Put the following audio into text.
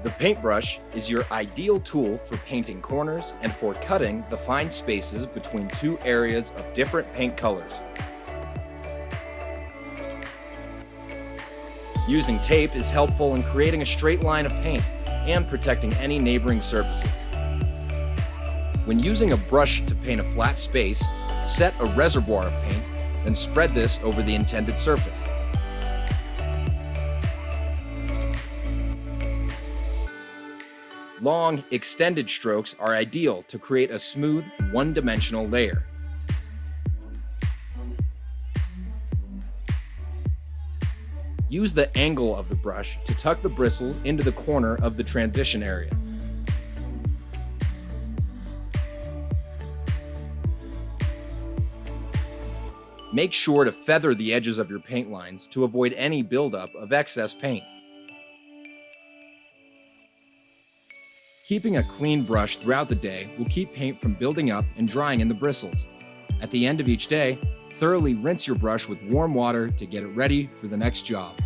The paintbrush is your ideal tool for painting corners and for cutting the fine spaces between two areas of different paint colors. Using tape is helpful in creating a straight line of paint and protecting any neighboring surfaces. When using a brush to paint a flat space, set a reservoir of paint, then spread this over the intended surface. Long, extended strokes are ideal to create a smooth, one-dimensional layer. Use the angle of the brush to tuck the bristles into the corner of the transition area. Make sure to feather the edges of your paint lines to avoid any buildup of excess paint. Keeping a clean brush throughout the day will keep paint from building up and drying in the bristles. At the end of each day, thoroughly rinse your brush with warm water to get it ready for the next job.